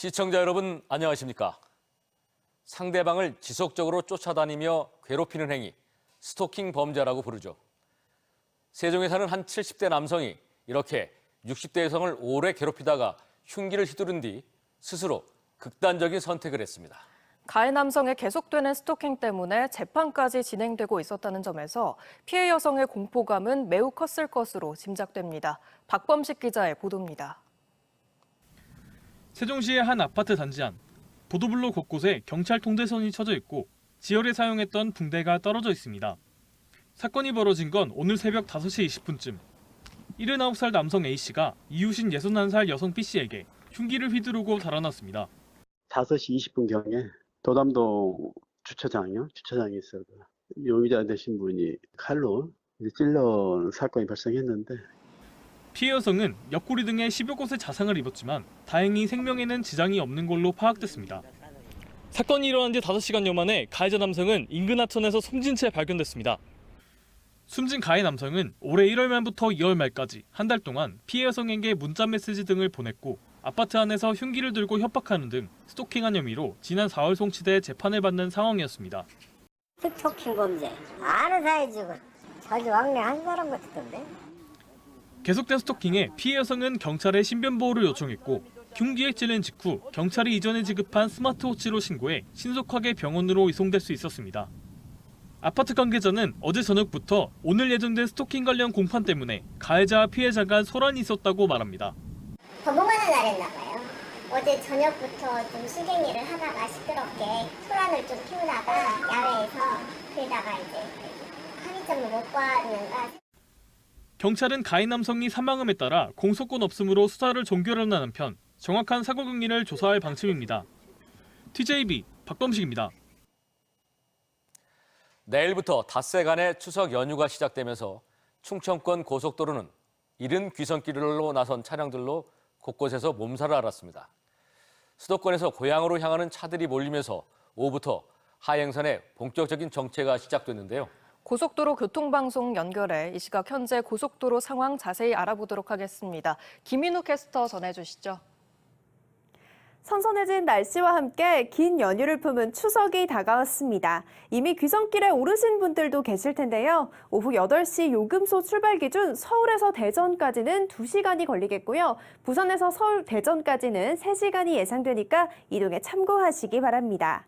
시청자 여러분 안녕하십니까? 상대방을 지속적으로 쫓아다니며 괴롭히는 행위, 스토킹 범죄라고 부르죠. 세종에 사는 한 70대 남성이 이렇게 60대 여성을 오래 괴롭히다가 흉기를 휘두른 뒤 스스로 극단적인 선택을 했습니다. 가해 남성의 계속되는 스토킹 때문에 재판까지 진행되고 있었다는 점에서 피해 여성의 공포감은 매우 컸을 것으로 짐작됩니다. 박범식 기자의 보도입니다. 세종시의 한 아파트 단지 안, 보도블록 곳곳에 경찰 통제선이 쳐져 있고 지열에 사용했던 붕대가 떨어져 있습니다. 사건이 벌어진 건 오늘 새벽 5시 20분쯤. 79살 남성 A씨가 이웃인 61살 여성 B씨에게 흉기를 휘두르고 달아났습니다. 5시 20분경에 도담동 주차장에 있어요. 용의자 되신 분이 칼로 찔러 사건이 발생했는데, 피해 여성은 옆구리 등에 10여 곳의 자상을 입었지만 다행히 생명에는 지장이 없는 걸로 파악됐습니다. 사건이 일어난 지 5시간여 만에 가해자 남성은 인근 하천에서 숨진 채 발견됐습니다. 숨진 가해 남성은 올해 1월 말부터 2월 말까지 한 달 동안 피해 여성에게 문자 메시지 등을 보냈고 아파트 안에서 흉기를 들고 협박하는 등 스토킹한 혐의로 지난 4월 송치돼 재판을 받는 상황이었습니다. 스토킹 범죄 아는 사이지고 자주 왕래한 사람 같던데. 계속된 스토킹에 피해 여성은 경찰에 신변보호를 요청했고 흉기에 찔린 직후 경찰이 이전에 지급한 스마트워치로 신고해 신속하게 병원으로 이송될 수 있었습니다. 아파트 관계자는 어제 저녁부터 오늘 예정된 스토킹 관련 공판 때문에 가해자와 피해자 간 소란이 있었다고 말합니다. 법원만을 날했나봐요. 어제 저녁부터 좀 실갱이를 하다가 시끄럽게 소란을 좀 피우다가 야외에서 그러다가 이제 합의점을 못 구하는가. 경찰은 가해 남성이 사망함에 따라 공소권 없음으로 수사를 종결하는 한편 정확한 사고 경위를 조사할 방침입니다. TJB 박범식입니다. 내일부터 닷새간의 추석 연휴가 시작되면서 충청권 고속도로는 이른 귀성길로 나선 차량들로 곳곳에서 몸살을 앓았습니다. 수도권에서 고향으로 향하는 차들이 몰리면서 오후부터 하행선에 본격적인 정체가 시작됐는데요. 고속도로 교통방송 연결해 이 시각 현재 고속도로 상황 자세히 알아보도록 하겠습니다. 김인우 캐스터 전해주시죠. 선선해진 날씨와 함께 긴 연휴를 품은 추석이 다가왔습니다. 이미 귀성길에 오르신 분들도 계실 텐데요. 오후 8시 요금소 출발 기준 서울에서 대전까지는 2시간이 걸리겠고요. 부산에서 서울 대전까지는 3시간이 예상되니까 이동에 참고하시기 바랍니다.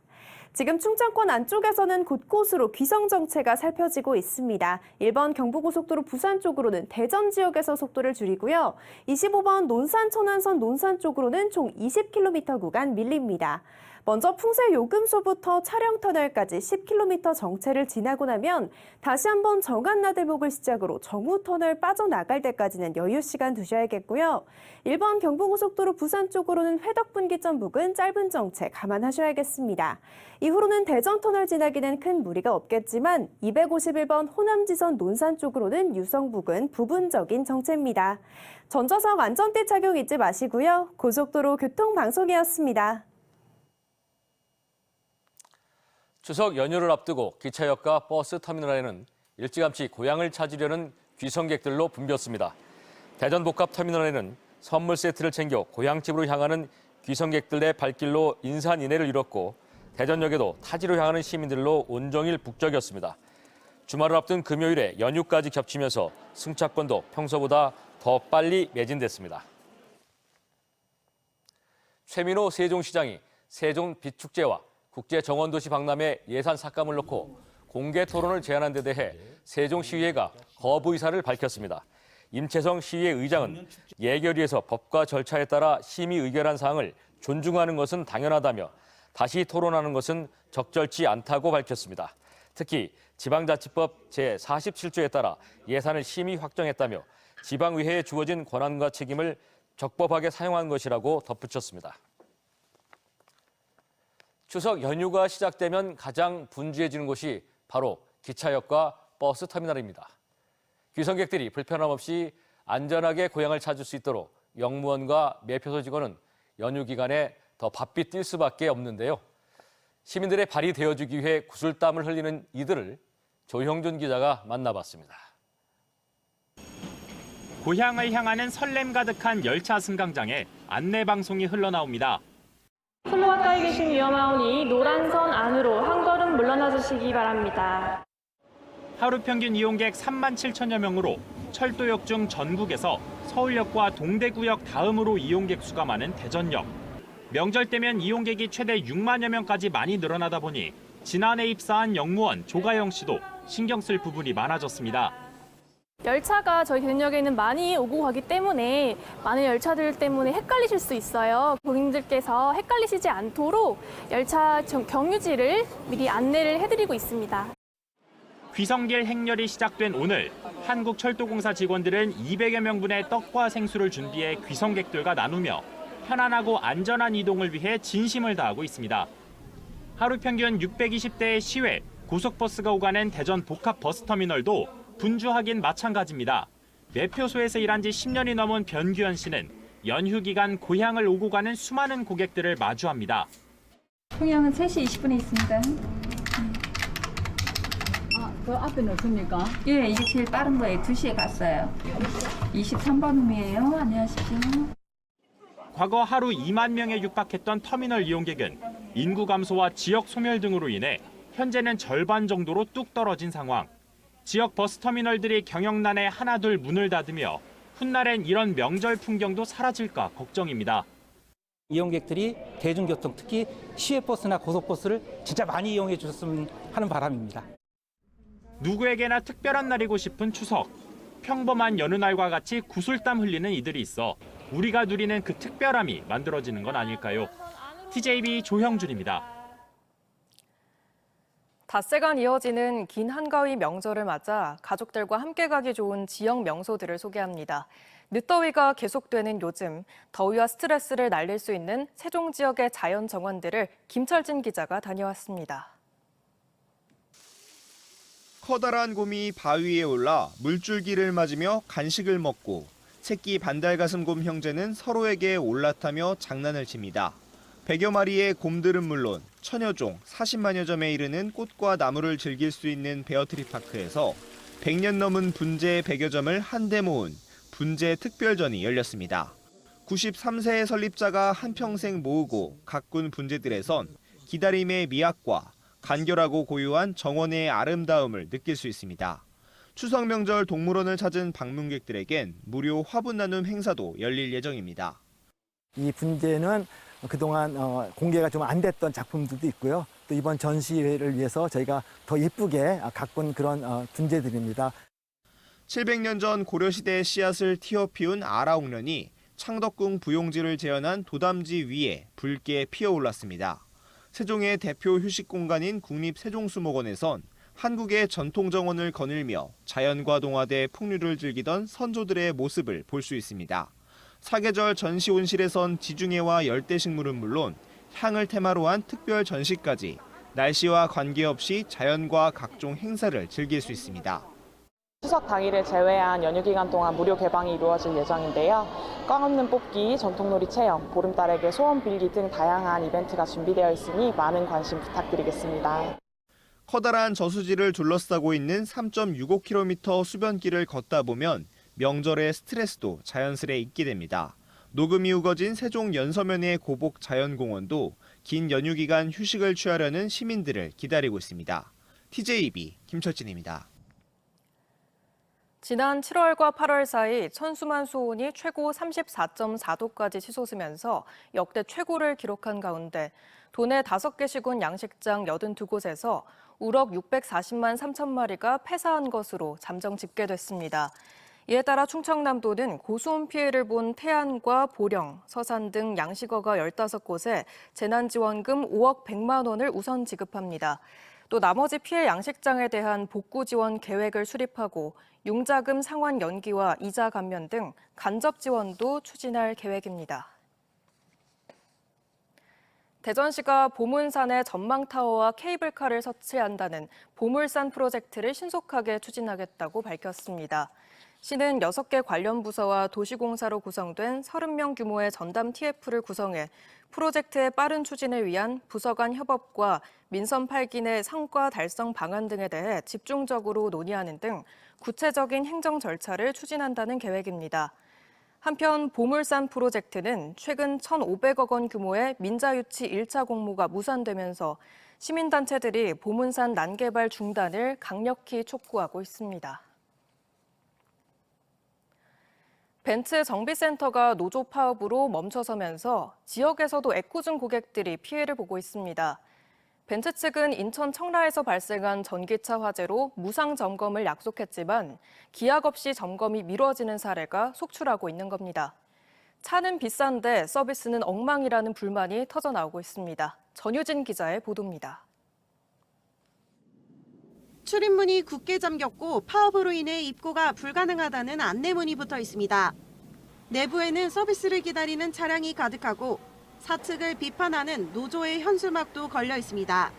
지금 충청권 안쪽에서는 곳곳으로 귀성 정체가 살펴지고 있습니다. 1번 경부고속도로 부산 쪽으로는 대전 지역에서 속도를 줄이고요. 25번 논산 천안선 논산 쪽으로는 총 20km 구간 밀립니다. 먼저 풍세 요금소부터 차량 터널까지 10km 정체를 지나고 나면 다시 한번 정안나들목을 시작으로 정우 터널 빠져나갈 때까지는 여유 시간 두셔야겠고요. 1번 경부고속도로 부산 쪽으로는 회덕분기점 부근 짧은 정체 감안하셔야겠습니다. 이후로는 대전 터널 지나기는 큰 무리가 없겠지만 251번 호남지선 논산 쪽으로는 유성 부근 부분적인 정체입니다. 전좌석 안전띠 착용 잊지 마시고요. 고속도로 교통방송이었습니다. 추석 연휴를 앞두고 기차역과 버스 터미널에는 일찌감치 고향을 찾으려는 귀성객들로 붐볐습니다. 대전 복합터미널에는 선물 세트를 챙겨 고향집으로 향하는 귀성객들의 발길로 인산인해를 이뤘고 대전역에도 타지로 향하는 시민들로 온종일 북적였습니다. 주말을 앞둔 금요일에 연휴까지 겹치면서 승차권도 평소보다 더 빨리 매진됐습니다. 최민호 세종시장이 세종 빛축제와 국제정원도시 박람회 예산 삭감을 놓고 공개 토론을 제안한 데 대해 세종시의회가 거부 의사를 밝혔습니다. 임채성 시의회 의장은 예결위에서 법과 절차에 따라 심의 의결한 사항을 존중하는 것은 당연하다며 다시 토론하는 것은 적절치 않다고 밝혔습니다. 특히 지방자치법 제47조에 따라 예산을 심의 확정했다며 지방의회에 주어진 권한과 책임을 적법하게 사용한 것이라고 덧붙였습니다. 추석 연휴가 시작되면 가장 분주해지는 곳이 바로 기차역과 버스 터미널입니다. 귀성객들이 불편함 없이 안전하게 고향을 찾을 수 있도록 역무원과 매표소 직원은 연휴 기간에 더 바삐 뛸 수밖에 없는데요. 시민들의 발이 되어주기 위해 구슬땀을 흘리는 이들을 조형준 기자가 만나봤습니다. 고향을 향하는 설렘 가득한 열차 승강장에 안내 방송이 흘러나옵니다. 플로 가까이 계신 위험하오니 노란선 안으로 한 걸음 물러나 주시기 바랍니다. 하루 평균 이용객 3만 7천여 명으로 철도역 중 전국에서 서울역과 동대구역 다음으로 이용객 수가 많은 대전역. 명절 때면 이용객이 최대 6만여 명까지 많이 늘어나다 보니 지난해 입사한 역무원 조가영 씨도 신경 쓸 부분이 많아졌습니다. 열차가 저희 대전역에는 많이 오고 가기 때문에 많은 열차들 때문에 헷갈리실 수 있어요. 고객님들께서 헷갈리시지 않도록 열차 경유지를 미리 안내를 해드리고 있습니다. 귀성길 행렬이 시작된 오늘 한국철도공사 직원들은 200여 명분의 떡과 생수를 준비해 귀성객들과 나누며 편안하고 안전한 이동을 위해 진심을 다하고 있습니다. 하루 평균 620대의 시외, 고속버스가 오가는 대전 복합버스터미널도 분주하긴 마찬가지입니다. 매표소에서 일한 지 10년이 넘은 변규현 씨는 연휴 기간 고향을 오고 가는 수많은 고객들을 마주합니다. 통영은 3시 20분에 있습니다. 그 앞에는 없습니까? 예, 이게 제일 빠른 거예요. 2시에 갔어요. 23번 홈이에요. 안녕하십시오. 과거 하루 2만 명에 육박했던 터미널 이용객은 인구 감소와 지역 소멸 등으로 인해 현재는 절반 정도로 뚝 떨어진 상황. 지역 버스터미널들이 경영난에 하나둘 문을 닫으며 훗날엔 이런 명절 풍경도 사라질까 걱정입니다. 이용객들이 대중교통, 특히 시외버스나 고속버스를 진짜 많이 이용해 주셨으면 하는 바람입니다. 누구에게나 특별한 날이고 싶은 추석. 평범한 여느 날과 같이 구슬땀 흘리는 이들이 있어 우리가 누리는 그 특별함이 만들어지는 건 아닐까요? TJB 조형준입니다. 닷새간 이어지는 긴 한가위 명절을 맞아 가족들과 함께 가기 좋은 지역 명소들을 소개합니다. 늦더위가 계속되는 요즘 더위와 스트레스를 날릴 수 있는 세종 지역의 자연 정원들을 김철진 기자가 다녀왔습니다. 커다란 곰이 바위에 올라 물줄기를 맞으며 간식을 먹고 새끼 반달가슴곰 형제는 서로에게 올라타며 장난을 칩니다. 100여 마리의 곰들은 물론 천여 종 40만여 점에 이르는 꽃과 나무를 즐길 수 있는 베어트리 파크에서 100년 넘은 분재 100여 점을 한데 모은 분재 특별전이 열렸습니다. 93세의 설립자가 한평생 모으고 가꾼 분재들에선 기다림의 미학과 간결하고 고요한 정원의 아름다움을 느낄 수 있습니다. 추석 명절 동물원을 찾은 방문객들에겐 무료 화분 나눔 행사도 열릴 예정입니다. 이 분재는 그동안 공개가 좀 안 됐던 작품들도 있고요. 또 이번 전시회를 위해서 저희가 더 예쁘게 가꾼 그런 분재들입니다. 700년 전 고려시대의 씨앗을 튀어 피운 아라옥련이 창덕궁 부용지를 재현한 도담지 위에 붉게 피어올랐습니다. 세종의 대표 휴식 공간인 국립세종수목원에선 한국의 전통 정원을 거닐며 자연과 동화돼 풍류를 즐기던 선조들의 모습을 볼 수 있습니다. 사계절 전시 온실에선 지중해와 열대식물은 물론 향을 테마로 한 특별 전시까지 날씨와 관계없이 자연과 각종 행사를 즐길 수 있습니다. 추석 당일을 제외한 연휴 기간 동안 무료 개방이 이루어질 예정인데요. 꽝 없는 뽑기, 전통놀이 체험, 보름달에게 소원 빌기 등 다양한 이벤트가 준비되어 있으니 많은 관심 부탁드리겠습니다. 커다란 저수지를 둘러싸고 있는 3.65km 수변길을 걷다 보면 명절의 스트레스도 자연스레 잊게 됩니다. 녹음이 우거진 세종 연서면의 고복 자연공원도 긴 연휴 기간 휴식을 취하려는 시민들을 기다리고 있습니다. TJB 김철진입니다. 지난 7월과 8월 사이 천수만 수온이 최고 34.4도까지 치솟으면서 역대 최고를 기록한 가운데 도내 5개 시군 양식장 82곳에서 우럭 640만 3천 마리가 폐사한 것으로 잠정 집계됐습니다. 이에 따라 충청남도는 고수온 피해를 본 태안과 보령, 서산 등 양식어가 15곳에 재난지원금 5억 100만 원을 우선 지급합니다. 또 나머지 피해 양식장에 대한 복구 지원 계획을 수립하고 융자금 상환 연기와 이자 감면 등 간접 지원도 추진할 계획입니다. 대전시가 보문산에 전망타워와 케이블카를 설치한다는 보물산 프로젝트를 신속하게 추진하겠다고 밝혔습니다. 시는 6개 관련 부서와 도시공사로 구성된 30명 규모의 전담 TF를 구성해 프로젝트의 빠른 추진을 위한 부서 간 협업과 민선 8기 성과 달성 방안 등에 대해 집중적으로 논의하는 등 구체적인 행정 절차를 추진한다는 계획입니다. 한편 보물산 프로젝트는 최근 1,500억 원 규모의 민자유치 1차 공모가 무산되면서 시민단체들이 보문산 난개발 중단을 강력히 촉구하고 있습니다. 벤츠 정비센터가 노조 파업으로 멈춰서면서 지역에서도 애꿎은 고객들이 피해를 보고 있습니다. 벤츠 측은 인천 청라에서 발생한 전기차 화재로 무상 점검을 약속했지만 기약 없이 점검이 미뤄지는 사례가 속출하고 있는 겁니다. 차는 비싼데 서비스는 엉망이라는 불만이 터져나오고 있습니다. 전유진 기자의 보도입니다. 출입문이 굳게 잠겼고 파업으로 인해 입고가 불가능하다는 안내문이 붙어 있습니다. 내부에는 서비스를 기다리는 차량이 가득하고 사측을 비판하는 노조의 현수막도 걸려 있습니다.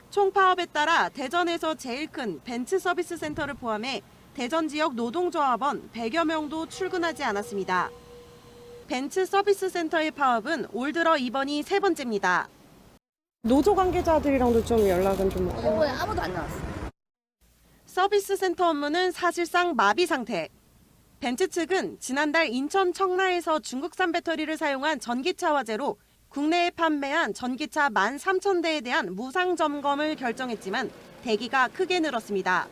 총파업에 따라 대전에서 제일 큰 벤츠 서비스 센터를 포함해 대전 지역 노동조합원 100여 명도 출근하지 않았습니다. 벤츠 서비스 센터의 파업은 올 들어 이번이 세 번째입니다. 노조 관계자들이랑도 좀 연락은 좀 이번에 아무도 안 나왔어. 서비스 센터 업무는 사실상 마비 상태. 벤츠 측은 지난달 인천 청라에서 중국산 배터리를 사용한 전기차 화재로 국내에 판매한 전기차 13,000대에 대한 무상 점검을 결정했지만 대기가 크게 늘었습니다.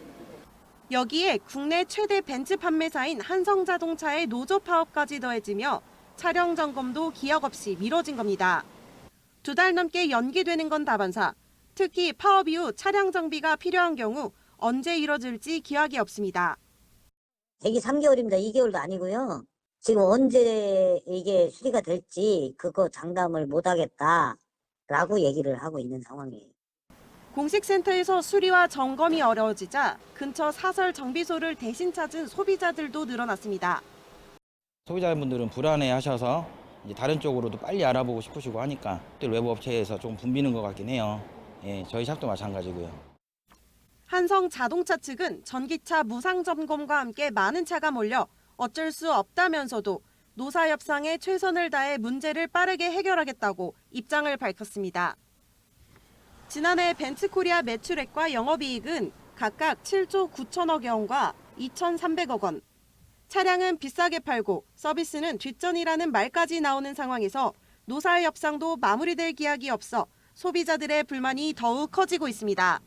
여기에 국내 최대 벤츠 판매사인 한성자동차의 노조 파업까지 더해지며 차량 점검도 기약 없이 미뤄진 겁니다. 2달 넘게 연기되는 건 다반사. 특히 파업 이후 차량 정비가 필요한 경우 언제 이뤄질지 기약이 없습니다. 대기 3개월입니다. 2개월도 아니고요. 지금 언제 이게 수리가 될지 그거 장담을 못하겠다라고 얘기를 하고 있는 상황이에요. 공식센터에서 수리와 점검이 어려워지자 근처 사설 정비소를 대신 찾은 소비자들도 늘어났습니다. 소비자분들은 불안해하셔서 이제 다른 쪽으로도 빨리 알아보고 싶으시고 하니까 외부 업체에서 좀 붐비는 것 같긴 해요. 예, 저희 샵도 마찬가지고요. 한성 자동차 측은 전기차 무상 점검과 함께 많은 차가 몰려 어쩔 수 없다면서도 노사 협상에 최선을 다해 문제를 빠르게 해결하겠다고 입장을 밝혔습니다. 지난해 벤츠코리아 매출액과 영업이익은 각각 7조 9천억 원과 2,300억 원. 차량은 비싸게 팔고 서비스는 뒷전이라는 말까지 나오는 상황에서 노사 협상도 마무리될 기약이 없어 소비자들의 불만이 더욱 커지고 있습니다.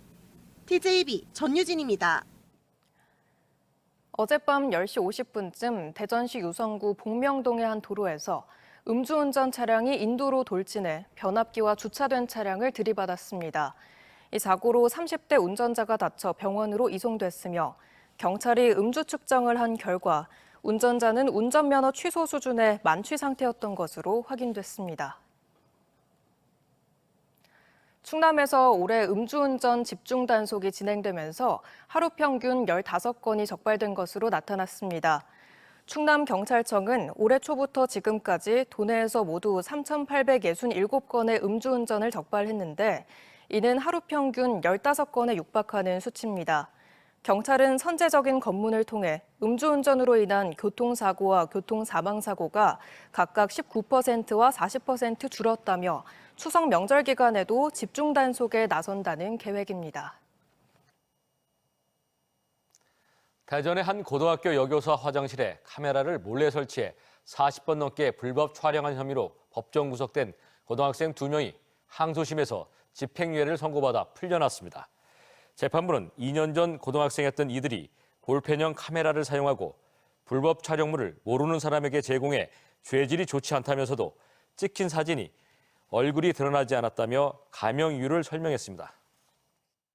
TJB 전유진입니다. 어젯밤 10시 50분쯤 대전시 유성구 복명동의 한 도로에서 음주운전 차량이 인도로 돌진해 변압기와 주차된 차량을 들이받았습니다. 이 사고로 30대 운전자가 다쳐 병원으로 이송됐으며 경찰이 음주 측정을 한 결과 운전자는 운전면허 취소 수준의 만취 상태였던 것으로 확인됐습니다. 충남에서 올해 음주운전 집중 단속이 진행되면서 하루 평균 15건이 적발된 것으로 나타났습니다. 충남경찰청은 올해 초부터 지금까지 도내에서 모두 3,867건의 음주운전을 적발했는데 이는 하루 평균 15건에 육박하는 수치입니다. 경찰은 선제적인 검문을 통해 음주운전으로 인한 교통사고와 교통사망사고가 각각 19%와 40% 줄었다며 추석 명절 기간에도 집중 단속에 나선다는 계획입니다. 대전의 한 고등학교 여교사 화장실에 카메라를 몰래 설치해 40번 넘게 불법 촬영한 혐의로 법정 구속된 고등학생 2명이 항소심에서 집행유예를 선고받아 풀려났습니다. 재판부는 2년 전 고등학생이었던 이들이 볼펜형 카메라를 사용하고 불법 촬영물을 모르는 사람에게 제공해 죄질이 좋지 않다면서도 찍힌 사진이 얼굴이 드러나지 않았다며 감형 이유를 설명했습니다.